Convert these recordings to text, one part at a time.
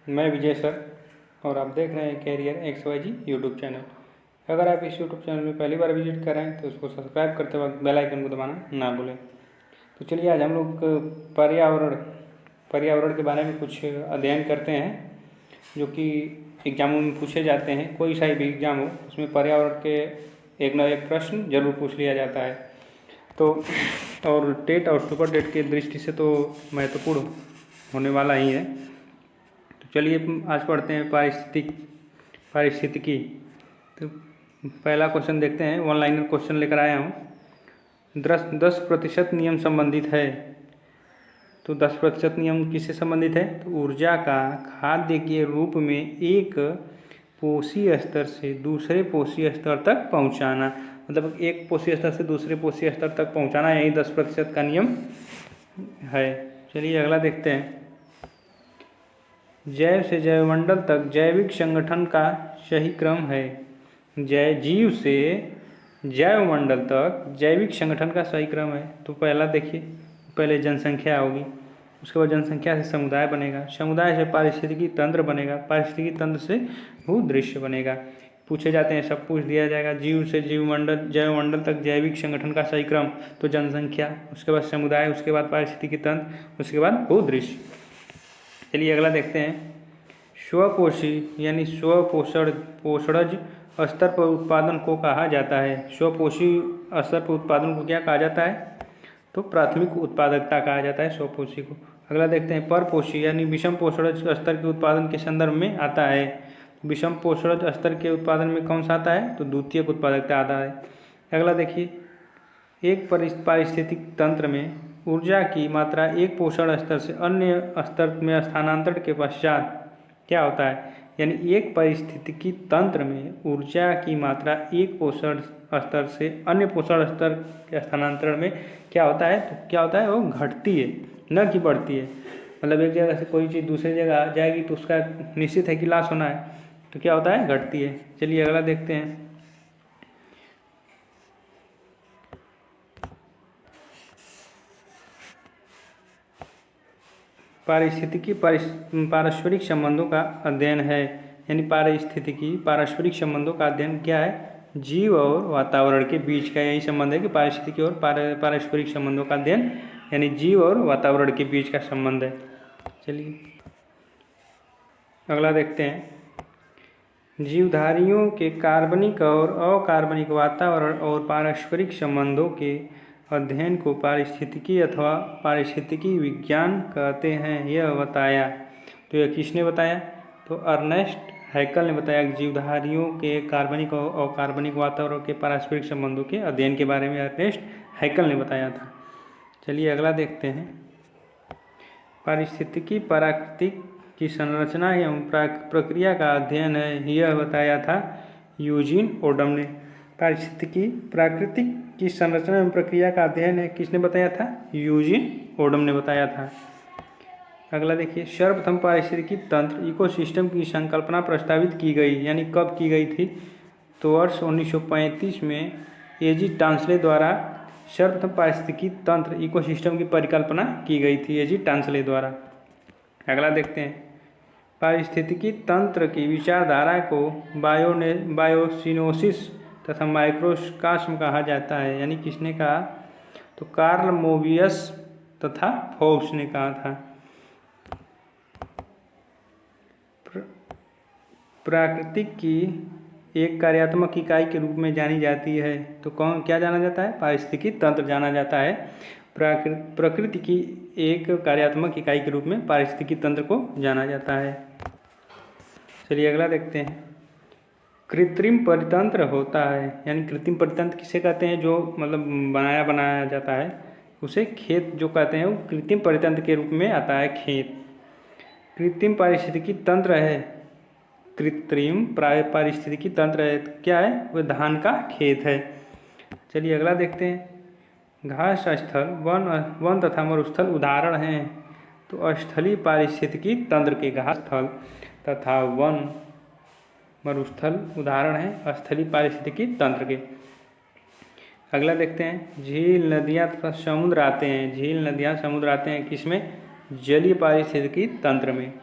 मैं विजय सर और आप देख रहे हैं कैरियर XYZ यूट्यूब चैनल। अगर आप इस यूट्यूब चैनल में पहली बार विजिट कर रहे हैं तो उसको सब्सक्राइब करते वक्त बेल आइकन को दबाना ना भूलें। तो चलिए आज हम लोग पर्यावरण के बारे में कुछ अध्ययन करते हैं जो कि एग्जामों में पूछे जाते हैं। कोई सा भी एग्जाम हो उसमें पर्यावरण के एक न एक प्रश्न जरूर पूछ लिया जाता है। तो और टेट और सुपर टेट की दृष्टि से तो महत्वपूर्ण होने वाला ही है। तो चलिए आज पढ़ते हैं पारिस्थितिकी। तो पहला क्वेश्चन देखते हैं, वन लाइनर क्वेश्चन लेकर आया हूँ। 10% नियम संबंधित है। तो 10% नियम किससे संबंधित है? तो ऊर्जा का खाद्य के रूप में एक पोषी स्तर से दूसरे पोषी स्तर तक पहुँचाना, मतलब एक पोषी स्तर से दूसरे पोषी स्तर तक पहुँचाना, यही 10% का नियम है। चलिए अगला देखते हैं। जैव से जैवमंडल तक जैविक संगठन का सही क्रम है। जीव से जैवमंडल तक जैविक संगठन का सही क्रम है। तो पहला देखिए, पहले जनसंख्या होगी, उसके बाद जनसंख्या से समुदाय बनेगा, समुदाय से पारिस्थितिकी तंत्र बनेगा, पारिस्थितिकी तंत्र से भूदृश्य बनेगा। पूछे जाते हैं, सब पूछ दिया जाएगा। जीव से जैवमंडल तक जैविक संगठन का सही क्रम, तो जनसंख्या, उसके बाद समुदाय, उसके बाद पारिस्थितिकी तंत्र, उसके बाद भूदृश्य। चलिए अगला देखते हैं। स्वपोषी यानी पोषणज स्तर पर उत्पादन को कहा जाता है। स्वपोषी स्तर पर उत्पादन को क्या कहा जाता है? तो प्राथमिक उत्पादकता कहा जाता है स्वपोषी को। अगला देखते हैं, परपोषी यानी विषम पोषणज स्तर के उत्पादन के संदर्भ में आता है। विषम पोषणज स्तर के उत्पादन में कौन सा आता है? तो द्वितीयक उत्पादकता आता है। अगला देखिए, एक पारिस्थितिक तंत्र में ऊर्जा की मात्रा एक पोषण स्तर से अन्य स्तर में स्थानांतरण के पश्चात क्या होता है? यानी एक पारिस्थितिकी तंत्र में ऊर्जा की मात्रा एक पोषण स्तर से अन्य पोषण स्तर के स्थानांतरण में क्या होता है? तो क्या होता है? वो घटती है, न कि बढ़ती है। मतलब एक जगह से कोई चीज़ दूसरी जगह जाएगी तो उसका निश्चित है कि लॉस होना है, तो क्या होता है? घटती है। चलिए अगला देखते हैं। पारिस्थितिकी पारस्परिक संबंधों का अध्ययन है। यानी पारिस्थितिकी पारस्परिक संबंधों का अध्ययन क्या है? जीव और वातावरण के बीच का यही संबंध है कि पारिस्थितिकी और पारस्परिक संबंधों का अध्ययन, यानी जीव और वातावरण के बीच का संबंध है। चलिए अगला देखते हैं। जीवधारियों के कार्बनिक और अकार्बनिक वातावरण और पारस्परिक संबंधों के अध्ययन को पारिस्थितिकी अथवा पारिस्थितिकी विज्ञान कहते हैं, यह बताया। तो यह किसने बताया? तो अर्नेस्ट हैकल ने बताया। जीवधारियों के कार्बनिक और अकार्बनिक वातावरण के पारस्परिक संबंधों के अध्ययन के बारे में अर्नेस्ट हैकल ने बताया था। चलिए अगला देखते हैं। पारिस्थितिकी प्राकृतिक की संरचना एवं प्रक्रिया का अध्ययन है, यह बताया था यूजीन ओडम ने। पारिस्थितिकी प्राकृतिक की संरचना एवं प्रक्रिया का अध्ययन है, किसने बताया था? यूजीन ओडम ने बताया था। अगला देखिए, सर्वप्रथम पारिस्थितिकी तंत्र इकोसिस्टम की संकल्पना प्रस्तावित की गई, यानी कब की गई थी? तो वर्ष 1935 में एजी टांसले द्वारा सर्वप्रथम पारिस्थितिकी तंत्र इकोसिस्टम की परिकल्पना की गई थी, एजी टांसले द्वारा। अगला देखते हैं। पारिस्थितिकी तंत्र की विचारधारा को बायोसिनोसिस तथा माइक्रोकास्म कहा जाता है, यानी किसने कहा? तो कार्ल मोबियस तथा फोर्ब्स ने कहा था। प्राकृतिक की एक कार्यात्मक इकाई के रूप में जानी जाती है, तो कौन क्या जाना जाता है? पारिस्थितिकी तंत्र जाना जाता है। प्रकृति की एक कार्यात्मक इकाई के रूप में पारिस्थितिकी तंत्र को जाना जाता है। चलिए अगला देखते हैं। कृत्रिम परितंत्र होता है, यानी कृत्रिम परितंत्र किसे कहते हैं? जो मतलब बनाया जाता है उसे खेत जो कहते हैं, वो कृत्रिम परितंत्र के रूप में आता है खेत। कृत्रिम पारिस्थितिकी तंत्र है, कृत्रिम पारिस्थितिकी तंत्र है, तो क्या है? वह धान का खेत है। चलिए अगला देखते हैं। घास स्थल, वन तथा मरुस्थल उदाहरण हैं। तो स्थलीय पारिस्थितिकी तंत्र के घास स्थल तथा वन मरुस्थल उदाहरण हैं स्थलीय पारिस्थितिकी तंत्र के। अगला देखते हैं। झील, नदियाँ तथा समुद्र आते हैं। झील, नदियाँ, समुद्र आते हैं किसमें? जलीय पारिस्थितिकी तंत्र में।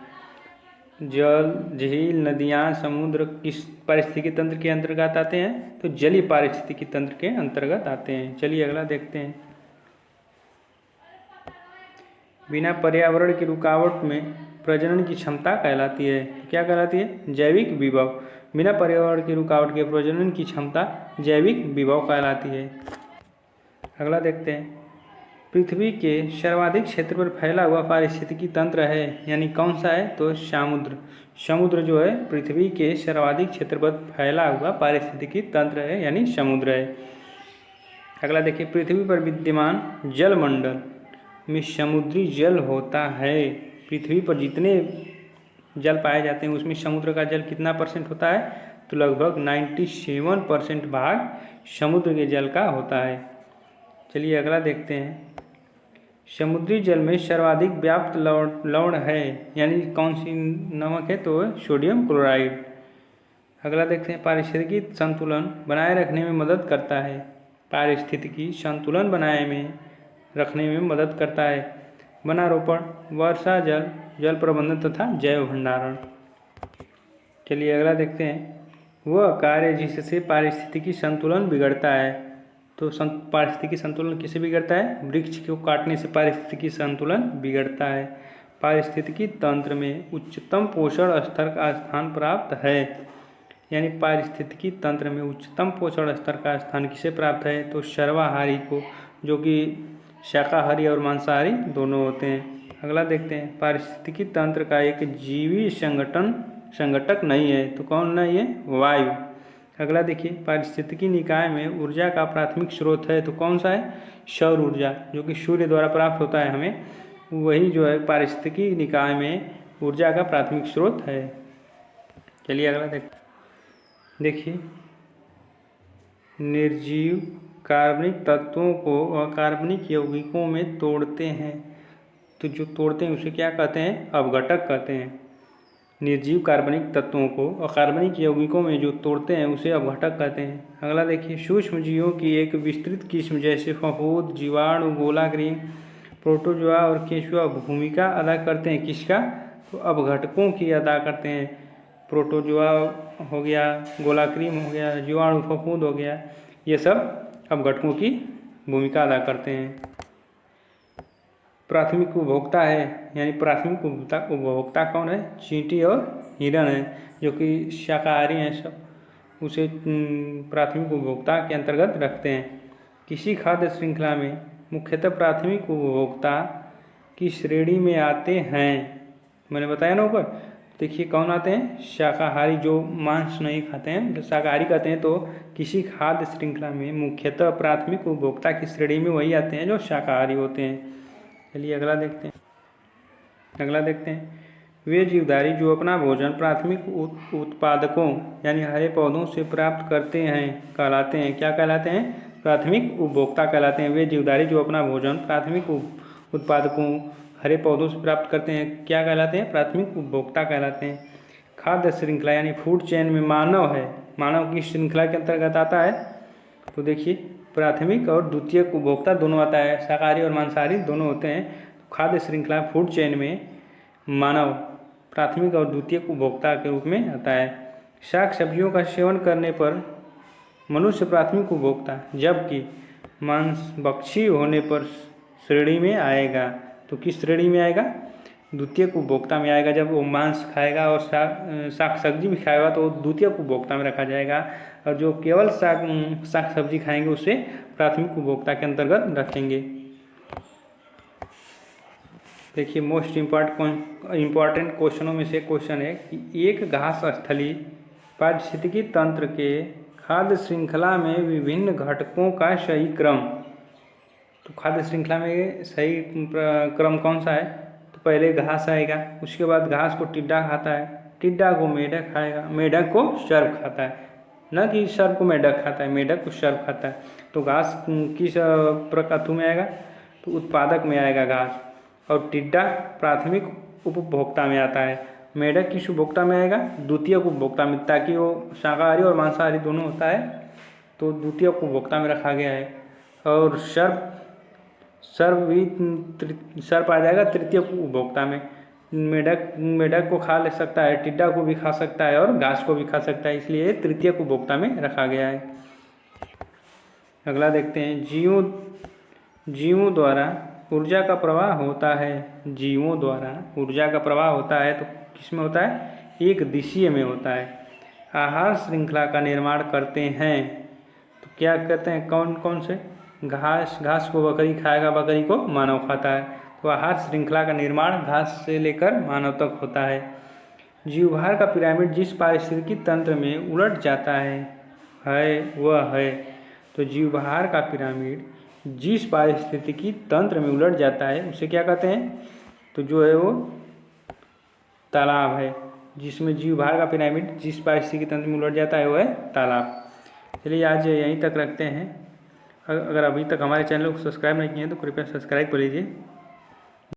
जल, झील, नदियाँ, समुद्र किस पारिस्थितिकी तंत्र के अंतर्गत आते हैं? तो जलीय पारिस्थितिकी तंत्र के अंतर्गत आते हैं। चलिए अगला देखते हैं। बिना पर्यावरण की रुकावट में प्रजनन की क्षमता कहलाती है। क्या कहलाती है? जैविक विभव। बिना पर्यावरण की रुकावट के प्रजनन की क्षमता जैविक विभव कहलाती है। अगला देखते हैं। पृथ्वी के सर्वाधिक क्षेत्र पर फैला हुआ पारिस्थितिकी तंत्र है, यानी कौन सा है? तो समुद्र। समुद्र जो है पृथ्वी के सर्वाधिक क्षेत्र पर फैला हुआ पारिस्थितिकी तंत्र है, यानी समुद्र है। अगला देखिए। पृथ्वी पर विद्यमान जलमंडल में समुद्री जल होता है। पृथ्वी पर जितने जल पाए जाते हैं उसमें समुद्र का जल कितना % होता है? तो लगभग 97% भाग समुद्र के जल का होता है। चलिए अगला देखते हैं। समुद्री जल में सर्वाधिक व्याप्त लवण है, यानी कौन सी नमक है? तो सोडियम क्लोराइड। अगला देखते हैं। पारिस्थितिकी संतुलन बनाए रखने में मदद करता है। पारिस्थितिकी संतुलन रखने में मदद करता है वनारोपण, वर्षा जल, जल प्रबंधन तथा जैव भंडारण। चलिए अगला देखते हैं। वह कार्य जिससे पारिस्थितिकी संतुलन बिगड़ता है। तो पारिस्थितिकी संतुलन किससे बिगड़ता है? वृक्ष को काटने से पारिस्थितिकी संतुलन बिगड़ता है। पारिस्थितिकी तंत्र में उच्चतम पोषण स्तर का स्थान प्राप्त है, यानी पारिस्थितिकी तंत्र में उच्चतम पोषण स्तर का स्थान किसे प्राप्त है? तो सर्वाहारी को, जो कि शाकाहारी और मांसाहारी दोनों होते हैं। अगला देखते हैं। पारिस्थितिकी तंत्र का एक जीवी संगठक नहीं है। तो कौन नहीं है? वायु। अगला देखिए। पारिस्थितिकी निकाय में ऊर्जा का प्राथमिक स्रोत है। तो कौन सा है? सौर ऊर्जा, जो कि सूर्य द्वारा प्राप्त होता है हमें, वही जो है पारिस्थितिकी निकाय में ऊर्जा का प्राथमिक स्रोत है। चलिए अगला देखिए। निर्जीव कार्बनिक तत्वों को अकार्बनिक यौगिकों में तोड़ते हैं। तो जो तोड़ते हैं उसे क्या कहते हैं? अपघटक कहते हैं। निर्जीव कार्बनिक तत्वों को अकार्बनिक यौगिकों में जो तोड़ते हैं उसे अपघटक कहते हैं। अगला देखिए। सूक्ष्म जीवों की एक विस्तृत किस्म जैसे फफूंद, जीवाणु, गोलाकृमि, प्रोटोजोआ और केंचुआ भूमिका अदा करते हैं। किसका? तो अपघटकों की अदा करते हैं। प्रोटोजोआ हो गया, गोलाकृमि हो गया, जीवाणु, फफूंद हो गया, ये सब अपघटकों की भूमिका अदा करते हैं। प्राथमिक उपभोक्ता है, यानी प्राथमिक उपभोक्ता कौन है? चींटी और हिरण है, जो कि शाकाहारी हैं सब, उसे प्राथमिक उपभोक्ता के अंतर्गत रखते हैं। किसी खाद्य श्रृंखला में मुख्यतः प्राथमिक उपभोक्ता की श्रेणी में आते हैं। मैंने बताया ना ऊपर। देखिए कौन आते हैं? शाकाहारी, जो मांस नहीं खाते हैं, जो शाकाहारी कहते हैं। तो किसी खाद्य श्रृंखला में मुख्यतः प्राथमिक उपभोक्ता की श्रेणी में वही आते हैं जो शाकाहारी होते हैं। चलिए अगला देखते हैं। वे जीवधारी जो अपना भोजन प्राथमिक उत्पादकों यानी हरे पौधों से प्राप्त करते हैं कहलाते हैं। क्या कहलाते हैं? प्राथमिक उपभोक्ता कहलाते हैं। वे जीवधारी जो अपना भोजन प्राथमिक उत्पादकों हरे पौधों से प्राप्त करते हैं क्या कहलाते हैं? प्राथमिक उपभोक्ता कहलाते हैं। खाद्य श्रृंखला यानी फूड चेन में मानव है। मानव की श्रृंखला के अंतर्गत आता है। तो देखिए प्राथमिक और द्वितीयक उपभोक्ता दोनों आता है, शाकाहारी और मांसाहारी दोनों होते हैं। तो खाद्य श्रृंखला फूड चेन में मानव प्राथमिक और द्वितीयक उपभोक्ता के रूप में आता है। शाक सब्जियों का सेवन करने पर मनुष्य प्राथमिक उपभोक्ता, जबकि मांसभक्षी होने पर श्रेणी में आएगा। तो किस श्रेणी में आएगा? द्वितीयक उपभोक्ता में आएगा। जब वो मांस खाएगा और शाक सब्जी भी खाएगा तो द्वितीयक उपभोक्ता में रखा जाएगा, और जो केवल शाक सब्जी खाएंगे उसे प्राथमिक उपभोक्ता के अंतर्गत रखेंगे। देखिए मोस्ट इम्पॉर्टेंट क्वेश्चनों में से क्वेश्चन है कि एक घास स्थली पारिस्थितिकी तंत्र के खाद्य श्रृंखला में विभिन्न घटकों का सही क्रम। तो खाद्य श्रृंखला में सही क्रम कौन सा है? तो पहले घास आएगा, उसके बाद घास को टिड्डा खाता है, टिड्डा को मेढक खाएगा, मेढक को सर्प खाता है। न कि सर्प को मेढक खाता है, मेढक को सर्प खाता है। तो घास किस प्रकार में आएगा? तो उत्पादक में आएगा घास। और टिड्डा प्राथमिक उपभोक्ता में आता है। मेढक किस उपभोक्ता में आएगा? द्वितीयक उपभोक्ता में, ताकि वो शाकाहारी और मांसाहारी दोनों होता है, तो द्वितीयक उपभोक्ता में रखा गया है। और सर्प आ जाएगा तृतीयक उपभोक्ता में। मेढक को खा ले सकता है, टिड्डा को भी खा सकता है और घास को भी खा सकता है, इसलिए तृतीयक उपभोक्ता में रखा गया है। अगला देखते हैं, जीवों द्वारा ऊर्जा का प्रवाह होता है। जीवों द्वारा ऊर्जा का प्रवाह होता है तो किस में होता है? एक दिशीय में होता है। आहार श्रृंखला का निर्माण करते हैं तो क्या कहते हैं? कौन कौन से? घास को बकरी खाएगा, बकरी को मानव खाता है, तो आहार श्रृंखला का निर्माण घास से लेकर मानव तक होता है। जीवभार का पिरामिड जिस पारिस्थितिकी तंत्र में उलट जाता है वह है। तो जीवभार का पिरामिड जिस पारिस्थितिकी तंत्र में उलट जाता है उसे क्या कहते हैं? तो जो है वो तालाब है। जिसमें जीवभार का पिरामिड जिस पारिस्थितिकी तंत्र में उलट जाता है वो है तालाब। चलिए आज यहीं तक रखते हैं। अगर अभी तक हमारे चैनल को सब्सक्राइब नहीं किए हैं तो कृपया सब्सक्राइब कर लीजिए।